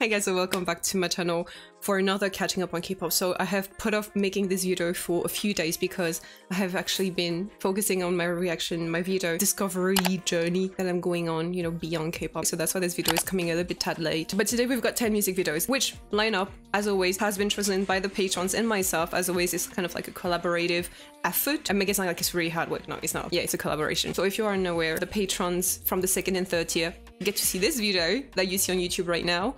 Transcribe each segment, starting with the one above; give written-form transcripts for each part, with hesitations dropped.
Hi guys, and welcome back to my channel for another catching up on K-pop. So I have put off making this video for a few days because I have actually been focusing on my reaction, my video discovery journey that I'm going on, you know, beyond K-pop. So that's why this video is coming a little bit tad late. But today we've got 10 music videos, which lineup, as always, has been chosen by the patrons and myself. As always, it's kind of like a collaborative effort. I make it sound like it's really hard work. No, it's not. Yeah, it's a collaboration. So if you are unaware, the patrons from the 2nd and 3rd tier get to see this video that you see on YouTube right now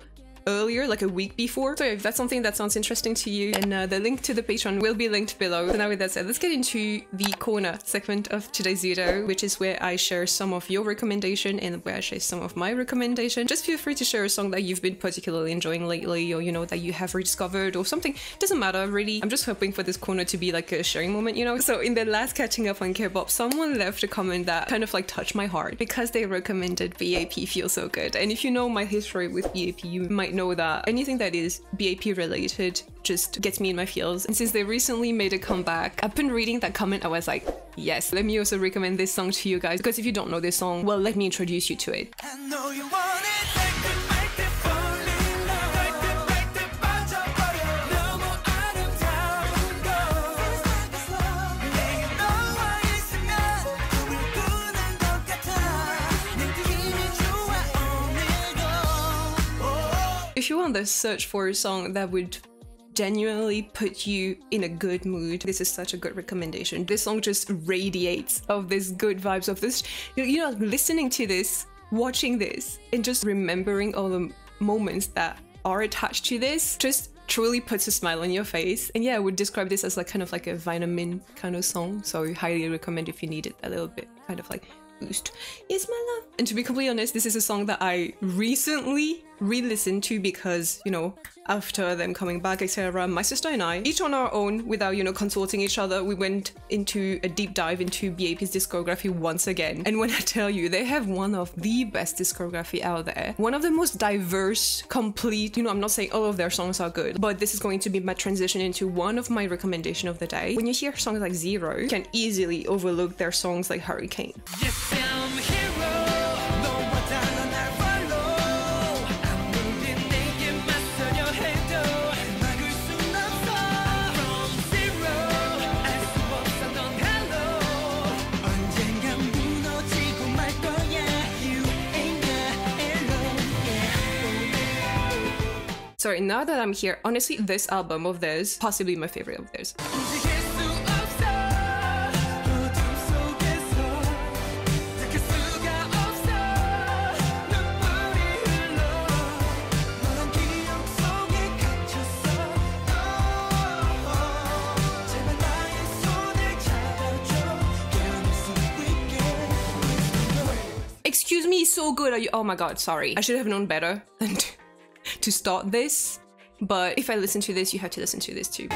earlier, like a week before. So if that's something that sounds interesting to you, and the link to the Patreon will be linked below. So now with that said, let's get into the Korner segment of today's video, which is where I share some of your recommendation and where I share some of my recommendation. Just feel free to share a song that you've been particularly enjoying lately, or you know, that you have rediscovered or something. Doesn't matter really. I'm just hoping for this corner to be like a sharing moment, you know. So in the last catching up on K-pop, someone left a comment that kind of like touched my heart because they recommended BAP Feel So Good. And if you know my history with BAP, you might know that anything that is BAP related just gets me in my feels. And since they recently made a comeback, I've been reading that comment, I was like, yes, let me also recommend this song to you guys, because if you don't know this song, well, let me introduce you to it. I know you want it. If you want to search for a song that would genuinely put you in a good mood, this is such a good recommendation. This song just radiates of this good vibes of this, you know, listening to this, watching this, and just remembering all the moments that are attached to this just truly puts a smile on your face. And yeah, I would describe this as like kind of like a vitamin kind of song, so I highly recommend if you need it a little bit kind of like boost. Yes, my love. And to be completely honest, this is a song that I recently re-listened to because, you know, after them coming back, etc., my sister and I, each on our own, without, you know, consulting each other, we went into a deep dive into BAP's discography once again. And when I tell you, they have one of the best discography out there, one of the most diverse, complete, you know, I'm not saying all of their songs are good, but this is going to be my transition into one of my recommendation of the day. When you hear songs like Zero, you can easily overlook their songs like Hurricane. Yes, I'm a hero. Sorry, now that I'm here, honestly, this album of theirs, possibly my favorite of theirs. Excuse me, so good. Are you? Oh my god, sorry. I should have known better than to start this, but if I listen to this, you have to listen to this too.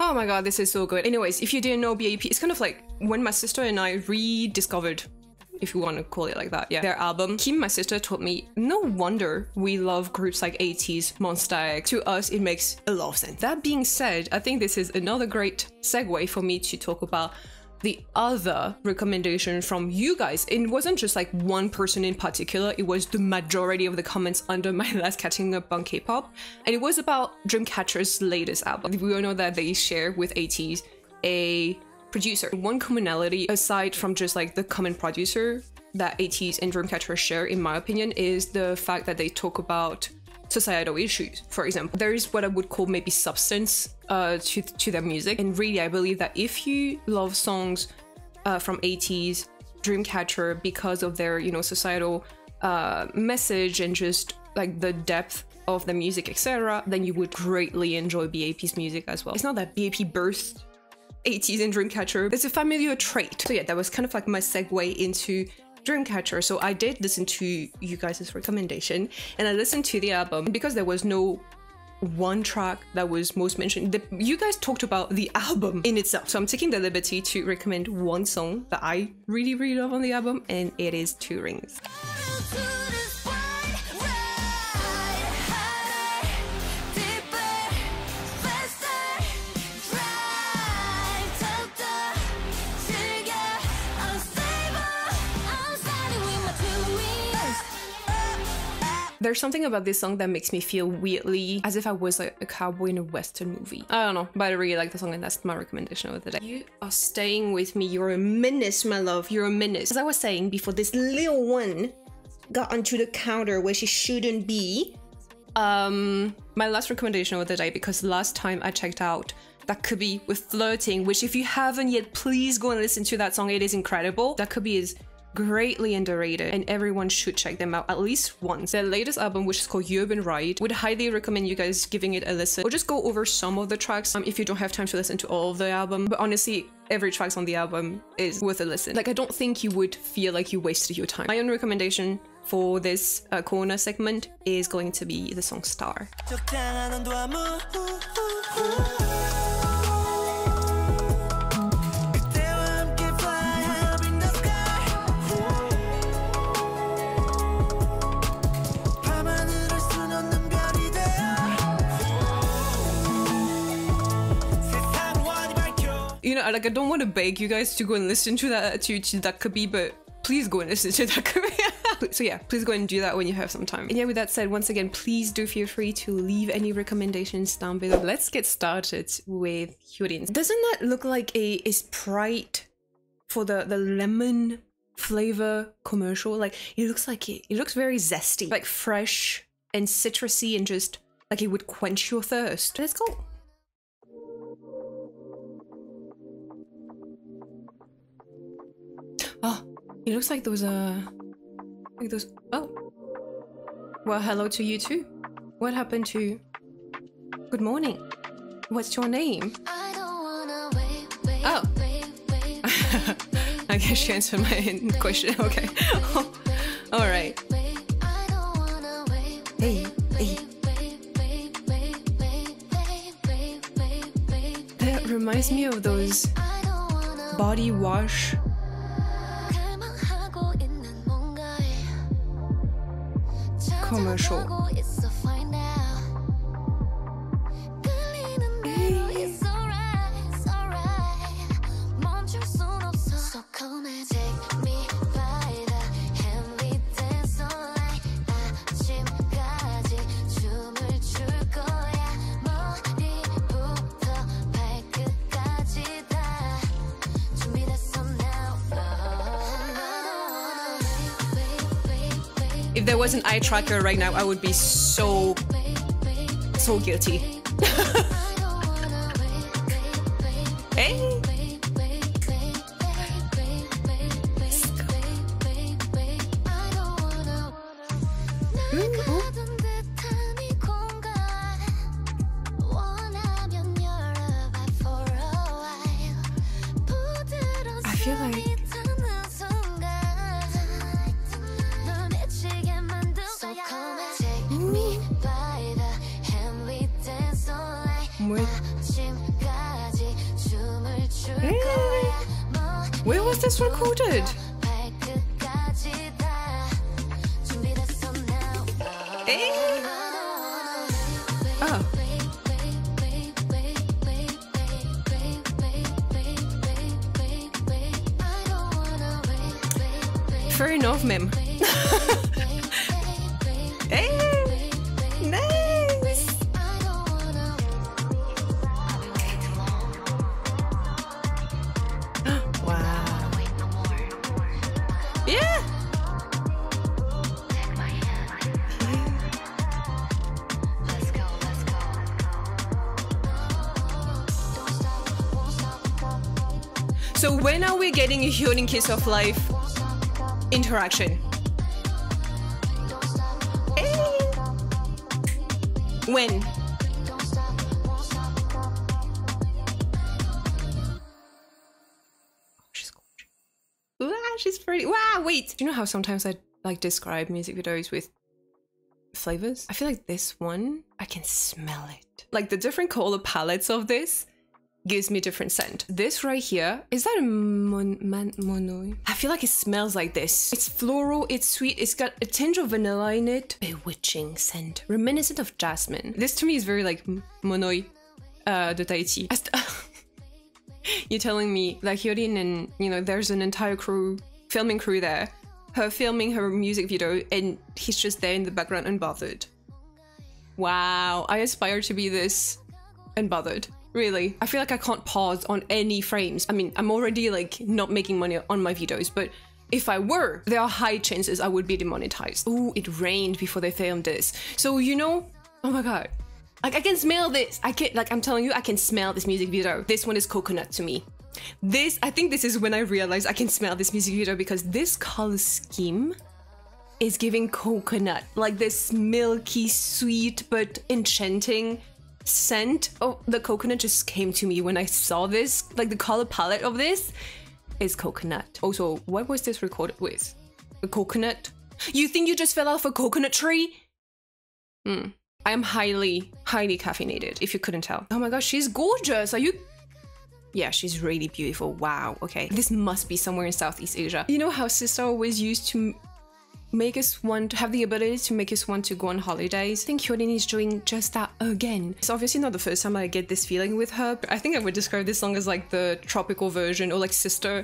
Oh my god, this is so good. Anyways, if you didn't know BAP, it's kind of like when my sister and I rediscovered, if you want to call it like that, yeah, their album. Kim, my sister, told me, no wonder we love groups like ATEEZ, Monsta X. To us, it makes a lot of sense. That being said, I think this is another great segue for me to talk about the other recommendation from you guys. It wasn't just like one person in particular, it was the majority of the comments under my last catching up on K-pop, and it was about Dreamcatcher's latest album. We all know that they share with ATEEZ a producer. One commonality, aside from just like the common producer that ATEEZ and Dreamcatcher share, in my opinion, is the fact that they talk about societal issues. For example, there is what I would call maybe substance to their music, and really I believe that if you love songs from ATEEZ, Dreamcatcher, because of their, you know, societal message and just like the depth of the music, etc., then you would greatly enjoy BAP's music as well. It's not that BAP burst ATEEZ and Dreamcatcher, it's a familiar trait. So yeah, that was kind of like my segue into Dreamcatcher. So I did listen to you guys' recommendation and I listened to the album because there was no one track that was most mentioned. You guys talked about the album in itself, so I'm taking the liberty to recommend one song that I really, really love on the album, and it is Two Rings. There's something about this song that makes me feel weirdly as if I was like a cowboy in a western movie. I don't know, but I really like the song and that's my recommendation of the day. You are staying with me. You're a menace, my love. You're a menace. As I was saying before, this little one got onto the counter where she shouldn't be. My last recommendation of the day, because last time I checked out That Could Be with Flirting, which if you haven't yet, please go and listen to that song. It is incredible. That Could Be is greatly underrated and everyone should check them out at least once. Their latest album, which is called Urban Ride, would highly recommend you guys giving it a listen, or just go over some of the tracks if you don't have time to listen to all of the album. But honestly, every track on the album is worth a listen. Like, I don't think you would feel like you wasted your time. My own recommendation for this corner segment is going to be the song Star. You know, like, I don't want to beg you guys to go and listen to that, to That Could Be, but please go and listen to That Could Be. So yeah, please go and do that when you have some time. And yeah, with that said, once again, please do feel free to leave any recommendations down below. Let's get started with HYOLYN. Doesn't that look like a Sprite for the lemon flavor commercial? Like, it looks like it looks very zesty, like fresh and citrusy, and just like it would quench your thirst. Let's go. Oh, it looks like those oh, well, hello to you too. What happened to good morning? What's your name? Oh, I guess you answered my question. Okay. All right. Hey, hey. That reminds me of those body wash commercial. If there was an eye tracker right now, I would be so guilty. Hey. I feel like where was this recorded? Hey. Oh. Fair enough, ma'am. Hey. Nice. Wow. Yeah. So when are we getting a HYOLYN Kiss of Life interaction? Hey. When? She's gorgeous. Wow, she's pretty. Wow, wait. Do you know how sometimes I like describe music videos with flavors. I feel like this one, I can smell it. Like the different color palettes of this gives me different scent. This right here, is that a mono? I feel like it smells like this. It's floral, it's sweet, it's got a tinge of vanilla in it. Bewitching scent, reminiscent of jasmine. This to me is very like Monoi de Tahiti. You're telling me like HYOLYN and, you know, there's an entire filming crew there. Her filming her music video and he's just there in the background unbothered. Wow, I aspire to be this unbothered. Really, I feel like I can't pause on any frames. I mean, I'm already like not making money on my videos, but if I were, there are high chances I would be demonetized. Oh, it rained before they filmed this. So, you know, oh my God. Like I can smell this. I'm telling you, I can smell this music video. This one is coconut to me. I think this is when I realized I can smell this music video because this color scheme is giving coconut. Like this milky, sweet, but enchanting scent of the coconut just came to me when I saw this. Like the color palette of this is coconut. Also, what was this recorded with? A coconut? You think you just fell off a coconut tree? I am highly caffeinated, if you couldn't tell. Oh my gosh, she's gorgeous. Are you? Yeah, she's really beautiful. Wow, okay. This must be somewhere in Southeast Asia. You know how Sister always used to make us want to have the ability to make us want to go on holidays? I think HYOLYN is doing just that again. It's obviously not the first time I get this feeling with her, but I think I would describe this song as like the tropical version or like sister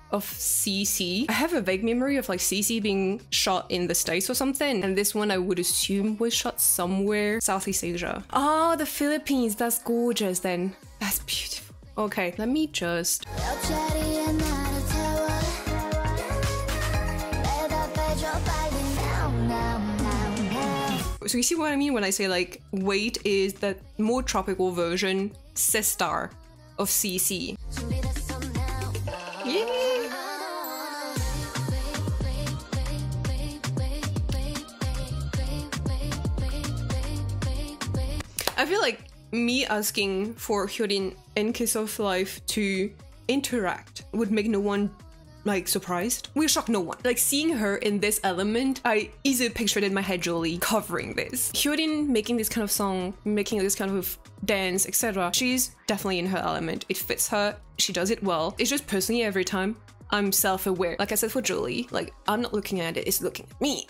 of CC. I have a vague memory of like CC being shot in the States or something, and this one I would assume was shot somewhere Southeast Asia. Oh, the Philippines. That's gorgeous then. That's beautiful. Okay, let me just... So you see what I mean when I say like Wait is the more tropical version, sister of CC. Yeah. I feel like me asking for HYOLYN and Kiss of Life to interact would make no one like surprised. We'll shock no one. Like seeing her in this element, I easily pictured in my head Jolie covering this. HYOLYN making this kind of song, making this kind of dance, etc. She's definitely in her element. It fits her. She does it well. It's just personally every time I'm self-aware. Like I said for Jolie, like I'm not looking at it, it's looking at me.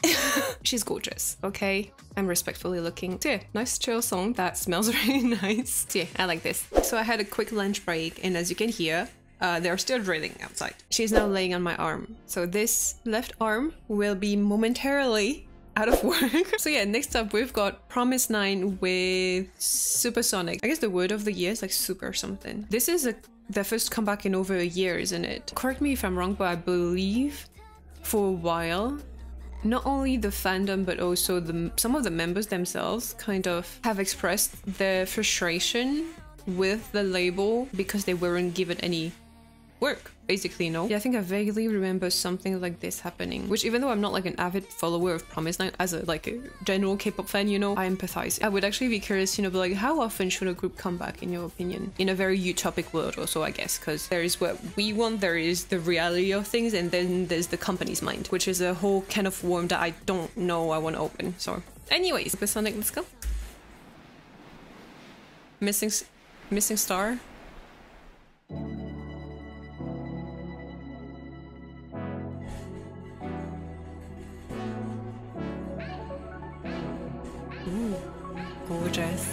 She's gorgeous, okay? I'm respectfully looking. So yeah, nice chill song that smells really nice. So yeah, I like this. So I had a quick lunch break and as you can hear, they're still drilling outside. She's now laying on my arm. So this left arm will be momentarily out of work. So yeah, next up we've got Promise 9 with Supersonic. I guess the word of the year is like super something. This is their first comeback in over a year, isn't it? Correct me if I'm wrong, but I believe for a while, not only the fandom, but also some of the members themselves kind of have expressed their frustration with the label because they weren't given any work, basically, no? Yeah, I think I vaguely remember something like this happening, which even though I'm not like an avid follower of Promise 9 as a general K-pop fan, you know, I empathize. I would actually be curious, you know, but like how often should a group come back in your opinion? In a very utopic world also, I guess, because there is what we want, there is the reality of things, and then there's the company's mind, which is a whole can of worm that I don't know I want to open. So anyways, Supersonic, let's go. Missing star. Ooh, gorgeous.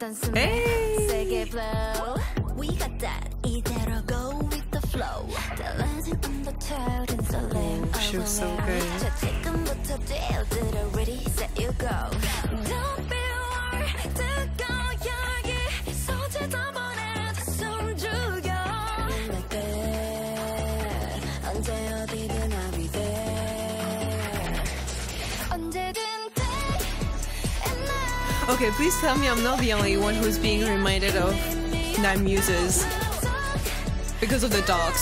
Hey! We got that. 이대로 go with the flow. Oh, she was so good. 지금부터 뛰어들어 ready set you go. Don't be worried. 뜨거워 여기 손짓 한 번에 숨 죽여. Like that. 언제 어디든 I'll be there. 언제든 Okay, please tell me I'm not the only one who's being reminded of Nine Muses because of the dogs.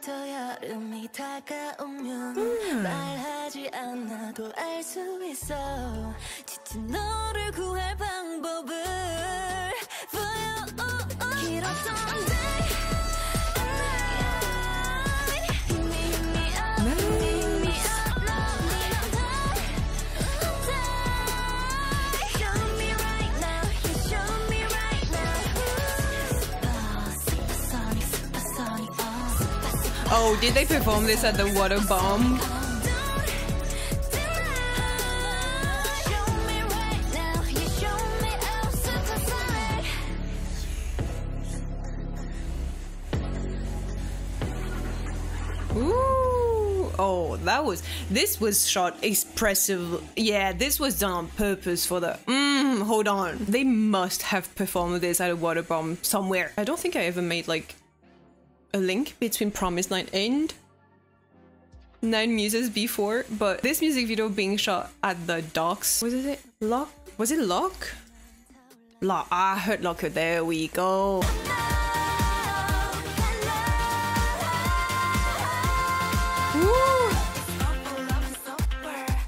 또 여름이 다가오면 말하지 않아도 알 수 있어 지친 너를 구할 방법을 보여 길었던 day and night Hit me up, hit me up Show me right now, you show me right now Supersonic, supersonic Oh, did they perform this at the water bomb? Ooh, oh, this was shot expressive. Yeah, this was done on purpose for the, hold on. They must have performed this at a water bomb somewhere. I don't think I ever made like a link between Promise Night and Nine Muses before, but this music video being shot at the docks. Was it Lock? Was it Lock? Lock. I heard Locker. There we go. Woo.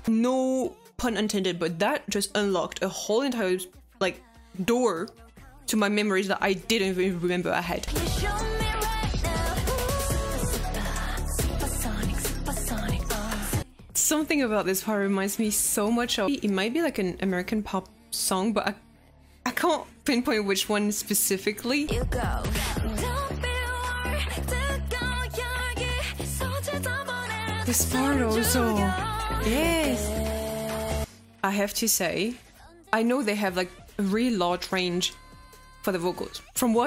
No pun intended, but that just unlocked a whole entire like door to my memories that I didn't even remember I had. Something about this part reminds me so much of, it might be like an American pop song, but I can't pinpoint which one specifically. This part also, yes. I have to say, I know they have like a really large range for the vocals, from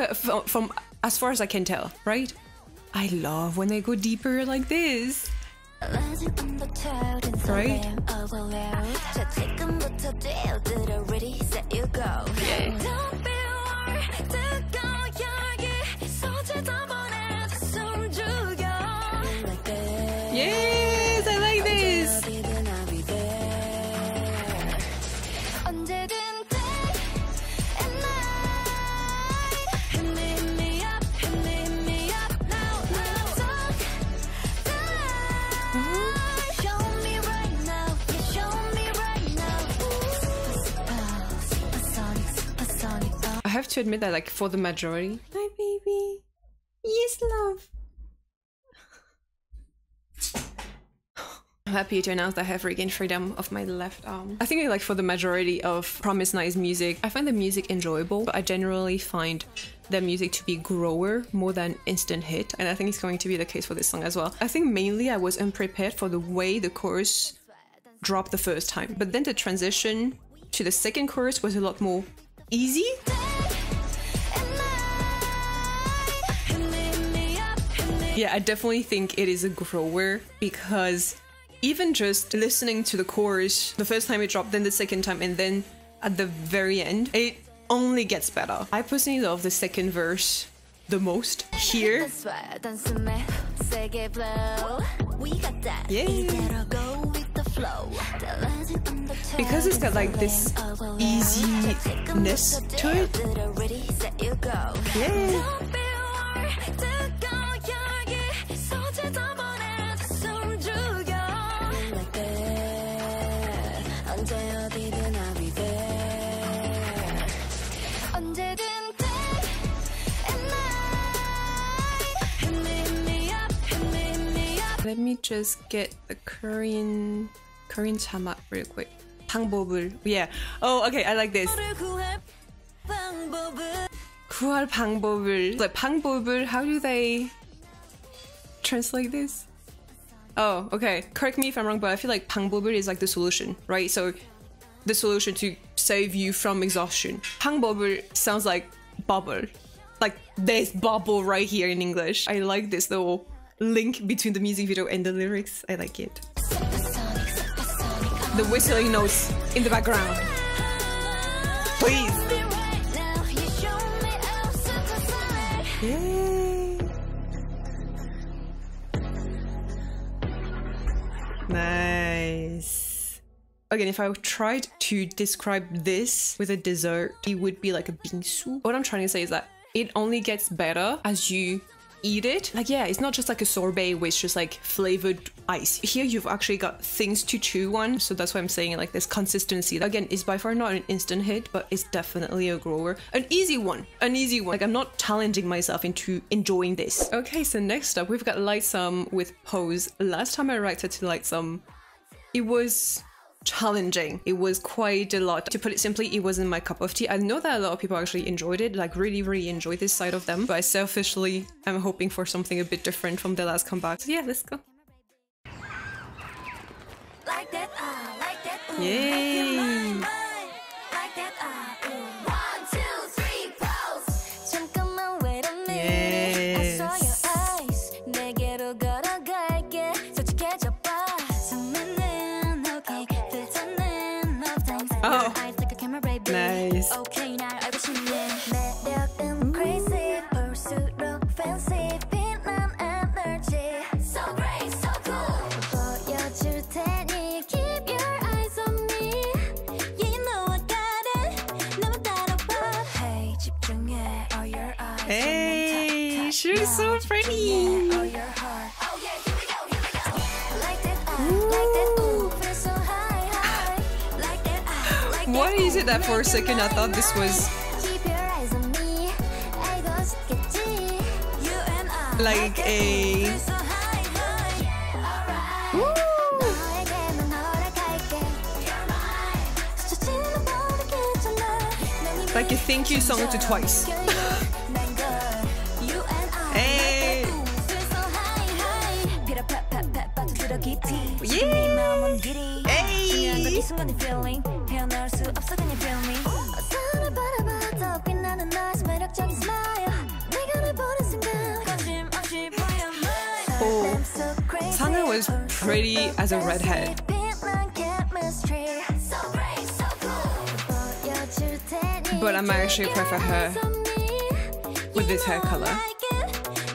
as far as I can tell, right? I love when they go deeper like this. Right? Yeah. Yes, I like this. I have to admit that, like, for the majority, hi baby, yes love. I'm happy to announce that I have regained freedom of my left arm. I think like for the majority of Promise Night's music, I find the music enjoyable, but I generally find their music to be grower more than instant hit, and I think it's going to be the case for this song as well. I think mainly I was unprepared for the way the chorus dropped the first time, but then the transition to the second chorus was a lot more easy. Yeah, I definitely think it is a grower, because even just listening to the chorus the first time it dropped, then the second time, and then at the very end, it only gets better. I personally love the second verse the most here. Yeah. Because it's got like this easiness to it. Yeah. Let me just get the Korean Korean 자막 real quick. 방법을. Yeah. Oh, okay. I like this. 구할 방법을. Like 방법을. How do they translate this? Oh, okay. Correct me if I'm wrong, but I feel like 방법을 is like the solution, right? So the solution to save you from exhaustion. 방법을 sounds like bubble. Like there's bubble right here in English. I like this little link between the music video and the lyrics. I like it. The whistling notes in the background. Please. Yay. Nice. Again, if I tried to describe this with a dessert, it would be like a bingsu. What I'm trying to say is that it only gets better as you eat it. Like, yeah, it's not just like a sorbet with just like flavored ice. Here you've actually got things to chew on, so that's why I'm saying it, like this consistency. Again, it's by far not an instant hit, but it's definitely a grower. An easy one. Like, I'm not challenging myself into enjoying this. Okay, so next up we've got LIGHTSUM with Pose. Last time I reacted to LIGHTSUM, it was challenging. It was quite a lot. To put it simply, it wasn't my cup of tea. I know that a lot of people actually enjoyed it, like really enjoyed this side of them, but I selfishly am hoping for something a bit different from the last comeback. So yeah, let's go. Like that, like that, Yay! like that, 1, 2, 3, pose. 잠깐만 wait a minute. I saw your eyes. 내게로 걸어갈게. 솔직해져봐. 설레는 okay. 괜찮은 love times. Oh, eyes like a camera, baby. nice. Okay, 날 알고 싶네. 매력은 crazy. 볼수록 fancy. 빛난 energy. So great, so cool. 보여줄 테니 keep your eyes on me. Yeah, you know I got it. 너만 따라봐. Hey, 집중해. All your eyes. Hey, she's so pretty. All your heart. Oh yeah, here we go, here we go. Like that, like that, ooh, feel so high, high. Like that, like that. Why is it that for a second I thought this was Keep your eyes on me. 알고 싶겠지. You and I. like a... Feel so high, high. Alright. 너에게만 허락할게. You're mine. 스쳐지는 모르겠잖아. like a thank you song to twice. 난 걸. You and I. Hey. Feel so high, high. 피라팍팍팍 빠져들어 깊이. Yeah. 네 마음은 길이. Hey. 중요한 건 이 순간의 feeling. 헤어나올 수 없어 그냥 feel me. 어서를 바라봐도 빛나는 너의 매력적인 smile. 내가 널 보는 순간 거침없이 보여 mine. Oh, So crazy. Sangha was pretty as a redhead. 빛난 chemistry. So great, so cool. 보여줄 테니 But I might actually prefer her with this hair color.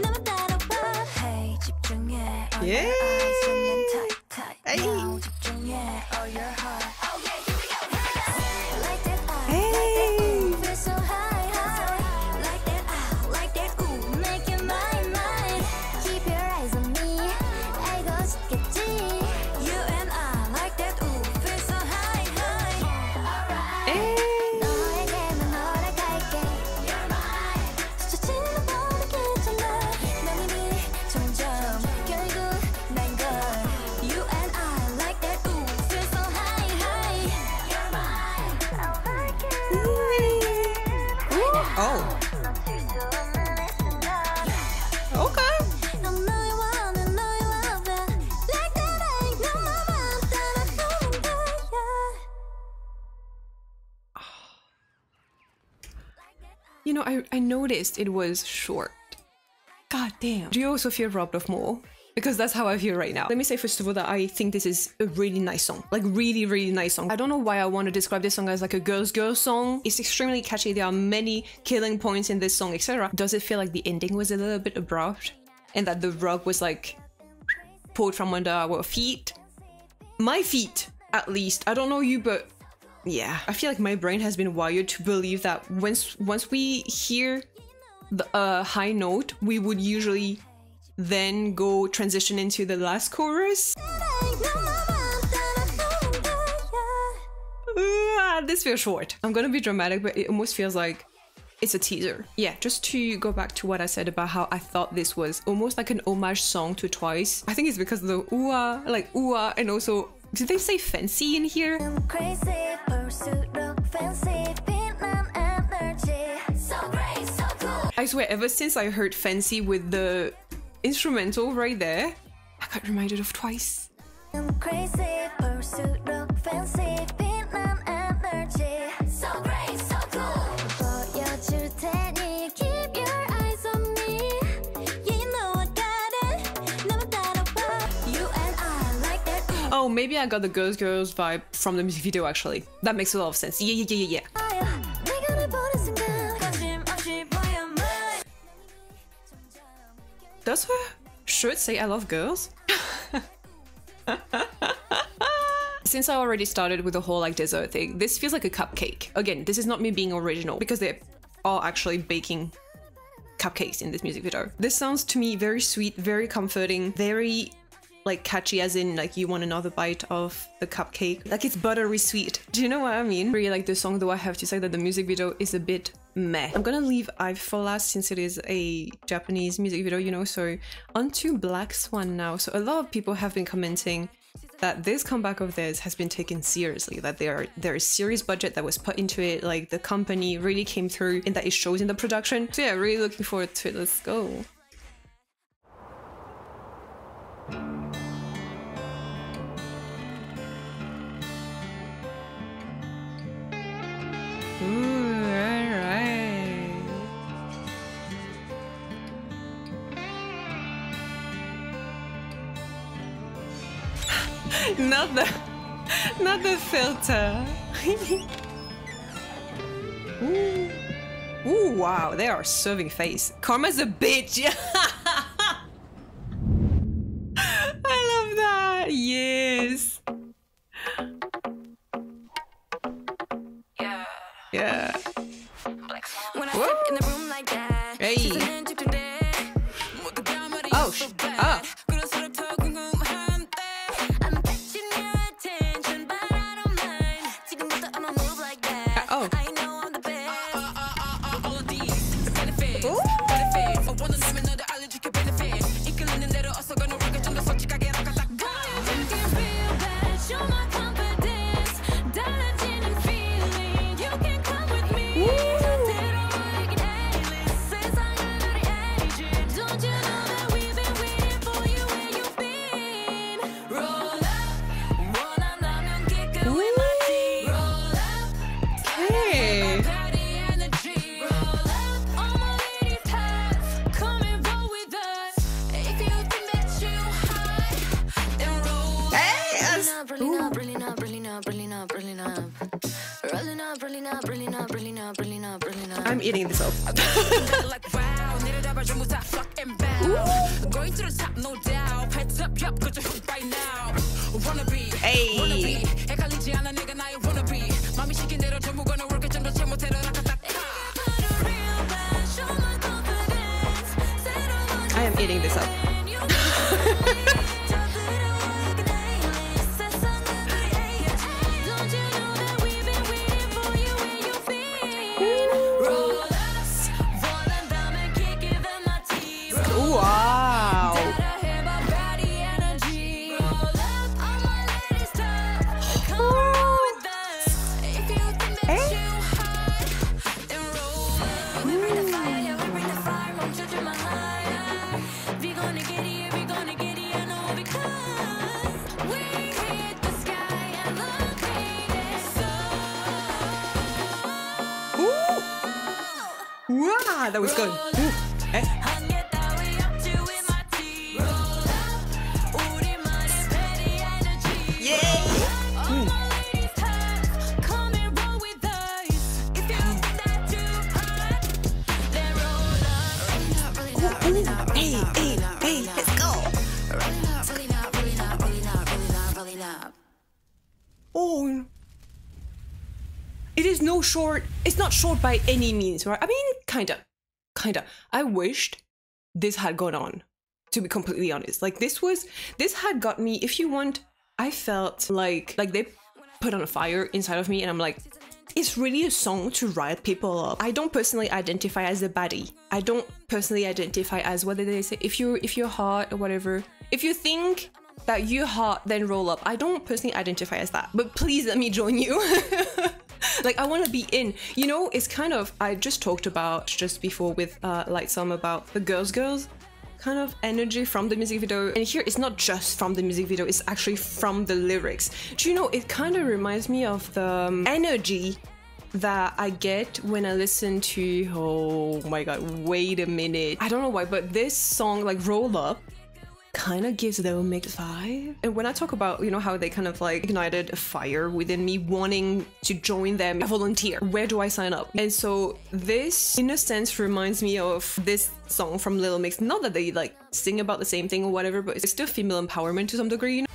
너만 따라봐. Hey, 집중해. All your Yeah. eyes 손은 tight, tight. Hey. Now 집중해. All your heart. Oh yeah, here we go, here we go. Like that, Hey. like that, ooh, feel so high, high. Like that, like that, ooh, make you mine, mine. Keep your eyes on me. 알고 싶겠지. You and I, like that, ooh, feel so high, high. Alright. Hey. 너에게만 허락할게. You're mine. 스쳐지는 모르겠잖아. 난 이미 점점 결국 난 걸. You and I, like that, ooh, feel so high, high. You're mine. I like it. Oh, 놓칠 수 없는 이 순간. okay. 넌 너의 one and 너의 lover. Like that, ain't no 맘만 따라가는 거야. You know, I noticed it was short. God damn. Do you also feel robbed of more? Because that's how I feel right now. Let me say first of all that I think this is a really nice song. Like really nice song. I don't know why I want to describe this song as like a girl's song. It's extremely catchy. There are many killing points in this song, etc. Does it feel like the ending was a little bit abrupt? And that the rug was like pulled from under our feet? My feet, at least. I don't know you, but yeah. I feel like my brain has been wired to believe that once we hear the high note, we would usually then go transition into the last chorus. This feels short. I'm gonna be dramatic, but it almost feels like it's a teaser. Yeah, just to go back to what I said about how I thought this was almost like an homage song to Twice. I think it's because of the ooh-ah, like ooh-ah, and also Did they say fancy in here? crazy pursuit of fancy 빛난 energy so great so cool I swear, ever since I heard fancy with the instrumental right there, I got reminded of Twice. crazy pursuit of fancy 빛난 energy so great so cool 보여줄 테니 keep your eyes on me you know I got it 너무 따라와 you and I like that Oh, maybe I got the girls vibe from the music video actually. That makes a lot of sense. Yeah. 내가 널 보는 순간 거침없이 보여 my Does her shirt say I love girls? Since I already started with the whole like dessert thing, this feels like a cupcake. Again, this is not me being original because they are actually baking cupcakes in this music video. This sounds to me very sweet, very comforting, very like catchy, as in like you want another bite of the cupcake. Like it's buttery sweet. Do you know what I mean? Really like the song, though I have to say that the music video is a bit meh. I'm gonna leave IVE for last since it is a Japanese music video, you know, so on to Black Swan now. So a lot of people have been commenting that this comeback of theirs has been taken seriously, that there is serious budget that was put into it, like the company really came through and that it shows in the production. So yeah, really looking forward to it. Let's go. Ooh, alright. Not the filter. Ooh. Ooh, wow, they are serving face. Karma's a bitch. I love that. Yes. Yeah. when I step in the room like that Hey. Oh, ah. I'm catching your attention but I don't mind 지금부터 I'ma move like that Oh. I know I'm the best all of these benefits benefits I wanna let me know that I'll let you get benefits 이끌리는 대로 어서 가는 rocket 좀더 솔직하게 나가다 You can feel that show my confidence 달라지는 feeling you can come with me 절대로 알긴 A-list 세상은 우리 agent don't you know that we've been waiting for you where you've been roll up 원한다면 kick it with my team roll up Hey. party energy roll up all my ladies have come and roll with us if you think that you high then roll up Yes. Rolling up, rolling up, rolling up, rolling up, rolling up, rolling up, rolling up, rolling up, rolling up, rolling up, rolling up. I'm eating this up. like wow 내려다봐 전부 다 fuck and bow going to the top no doubt heads up yup got your hook right now wanna be Hey. 헷갈리지 않아 내가 나의 wanna be 맘이 시킨 대로 전부 gonna work it 좀더 잘못해도 나가다 Put a real bad show my confidence. 새로운 I am eating this up. and you 저들은 like an A-list. 세상은 우리 agent. Don't you know that we've been waiting for you where you've been? Roll up, 원한다면 kick it with my team. Ooh, wow. 따라해봐 body energy. Roll up, all my ladies top. Come roll with us. If you think that you high, then roll up. We bring the fire, yeah, we bring the fire. 멈추지 마, higher. We gonna get it, we gonna get it, I know because we hit the sky and located so. Wow, that was good. Ooh. Eh. 한개 따위 없지 with my team. Roll up, 우리만의 petty energy. Yay. All my ladies top, come and roll with us. If you think that you hot, then roll up. Rolling up, Hey, hey, hey, let's go. rolling up, rolling up, rolling up, rolling up, rolling up, rolling up. Oh. It is no short. It's not short by any means, right? I mean, kinda. I wished this had gone on, to be completely honest. Like this had got me, if you want, I felt like they put on a fire inside of me and I'm like, it's really a song to rile people up. I don't personally identify as a baddie. I don't personally identify as, what did they say? If you're hot or whatever. If you think that you hot then roll up. I don't personally identify as that, but please let me join you. Like, I want to be in, you know. It's kind of, I just talked about just before with LIGHTSUM about the girls kind of energy from the music video, and here it's not just from the music video, it's actually from the lyrics. Do you know, it kind of reminds me of the energy that I get when I listen to, oh my god, wait a minute, I don't know why, but this song, like Roll Up, kind of gives Little Mix vibe. And when I talk about, you know, how they kind of like ignited a fire within me wanting to join them, I volunteer, where do I sign up? And so this in a sense reminds me of this song from Little Mix. Not that they like sing about the same thing or whatever, but it's still female empowerment to some degree, you know?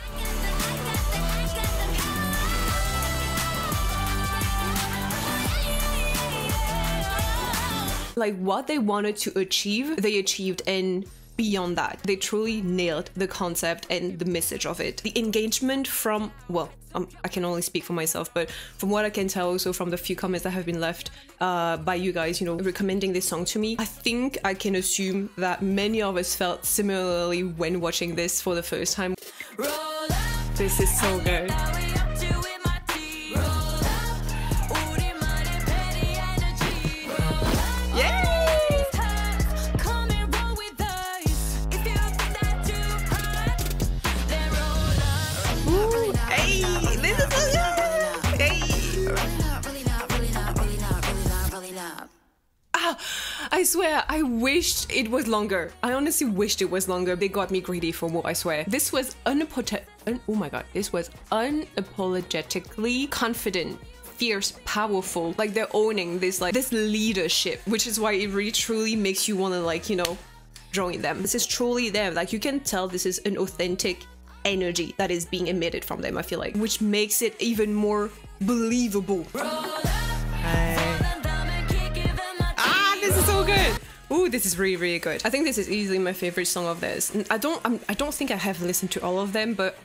Like what they wanted to achieve, they achieved, and beyond that, they truly nailed the concept and the message of it. The engagement from, well, I can only speak for myself, but from what I can tell also from the few comments that have been left by you guys, you know, recommending this song to me, I think I can assume that many of us felt similarly when watching this for the first time. This is so good. I swear, I wished it was longer. I honestly wished it was longer. They got me greedy for more, I swear. This was oh my god, this was unapologetically confident, fierce, powerful. Like they're owning this, like this leadership, which is why it really truly makes you want to, like, you know, join them. This is truly them. Like you can tell this is an authentic energy that is being emitted from them, I feel like, which makes it even more believable. This is so good. Ooh, this is really, really good. I think this is easily my favorite song of theirs. I don't think I have listened to all of them, but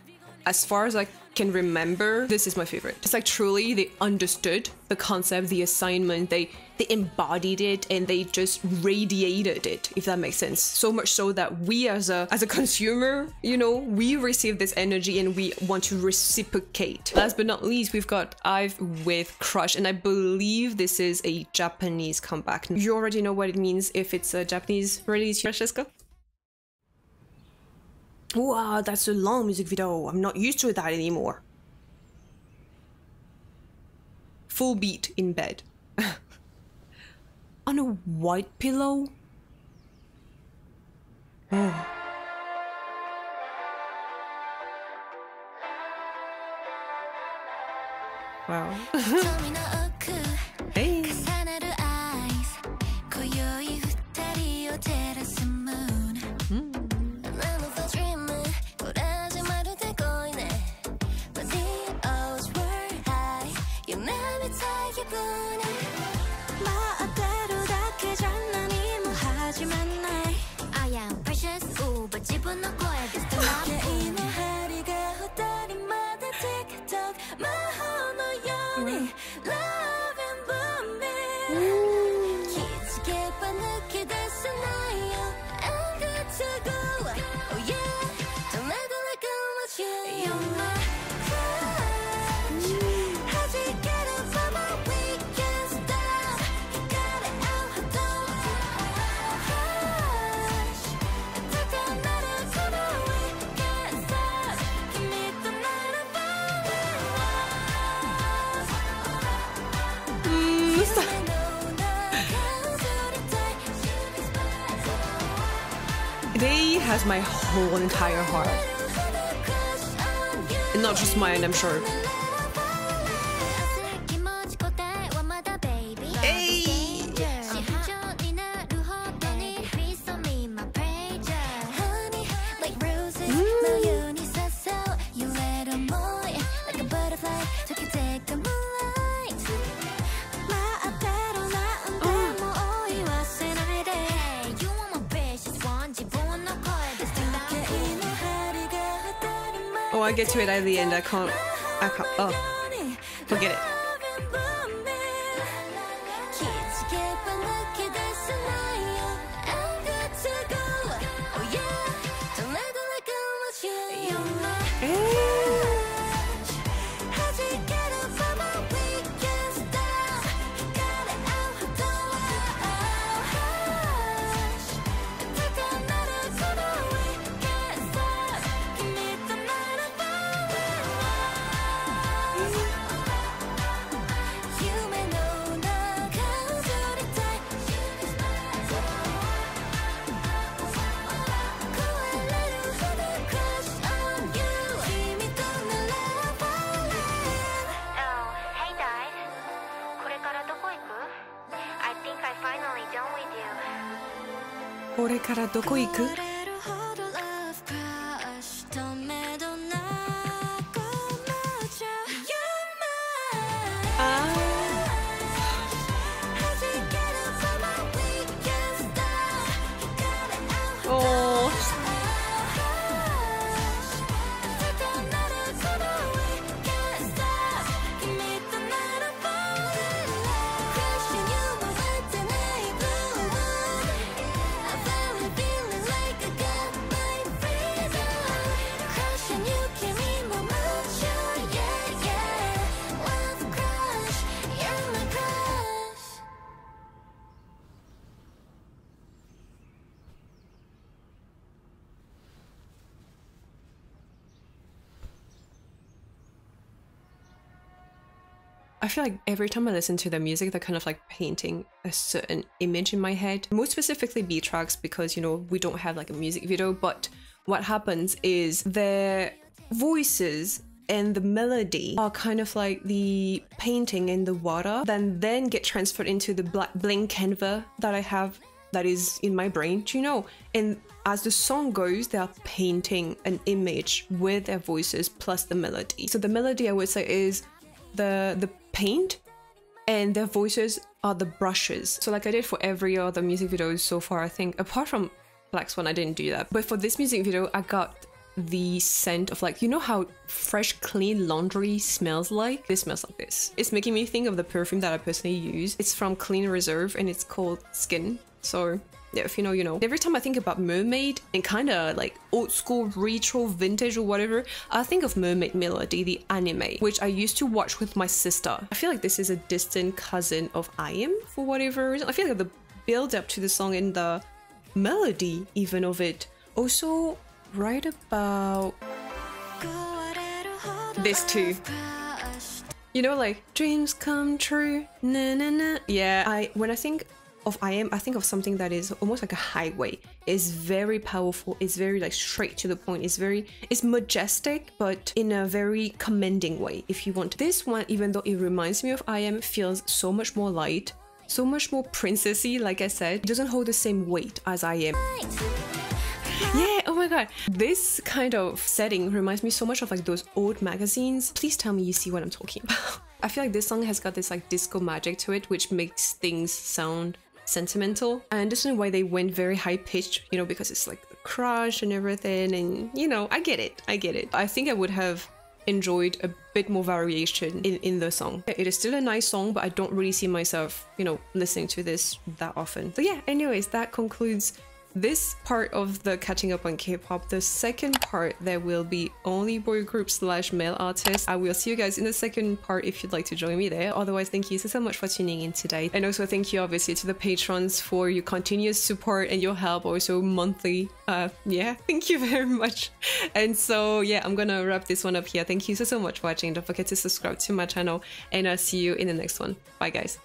as far as I can remember, this is my favorite. It's like truly they understood the concept, the assignment, they embodied it, and they just radiated it, if that makes sense. So much so that we as a consumer, you know, we receive this energy and we want to reciprocate. Last but not least, we've got IVE with Crush, and I believe this is a Japanese comeback. You already know what it means if it's a Japanese release, Francesca? Wow, that's a long music video. I'm not used to that anymore. Full beat in bed. On a white pillow? Oh. Wow. Hey. They has my whole entire heart. And not just mine, I'm sure. Hey! Oh, I get to it at the end. I can't. Oh, forget it. これからどこ行く? I feel like every time I listen to the music, they're kind of like painting a certain image in my head. Most specifically B tracks, because, you know, we don't have like a music video, but what happens is their voices and the melody are kind of like the painting in the water, then get transferred into the blank canvas that I have that is in my brain, do you know? And as the song goes, they are painting an image with their voices plus the melody. So the melody, I would say, is the paint, and their voices are the brushes. So like I did for every other music video so far, I think, apart from BLACKSWAN, I didn't do that. But for this music video, I got the scent of, like, you know how fresh, clean laundry smells like? This smells like this. It's making me think of the perfume that I personally use. It's from Clean Reserve and it's called Skin. So yeah, if you know, you know. Every time I think about Mermaid and kind of like old school, retro, vintage or whatever, I think of Mermaid Melody, the anime, which I used to watch with my sister. I feel like this is a distant cousin of IVE for whatever reason. I feel like the build up to the song and the melody even of it. Also, right about this too. You know, like dreams come true, na na na. Yeah, when I think of IVE, I think of something that is almost like a highway. It's very powerful, it's very like straight to the point, it's majestic, but in a very commending way, if you want. This one, even though it reminds me of IVE, feels so much more light, so much more princessy. Like I said, it doesn't hold the same weight as IVE. Yeah, oh my god. This kind of setting reminds me so much of like those old magazines. Please tell me you see what I'm talking about. I feel like this song has got this like disco magic to it, which makes things sound sentimental. I understand why they went very high pitched, you know, because it's like the crush and everything, and you know, I get it. I think I would have enjoyed a bit more variation in the song. It is still a nice song, but I don't really see myself, you know, listening to this that often. So yeah, anyways, that concludes this part of the catching up on K-pop. The second part, there will be only boy group / male artists. I will see you guys in the second part if you'd like to join me there. Otherwise, thank you so much for tuning in today. And also thank you obviously to the patrons for your continuous support and your help, also monthly. Yeah, thank you very much. And so yeah, I'm gonna wrap this one up here. Thank you so much for watching. Don't forget to subscribe to my channel, and I'll see you in the next one. Bye guys.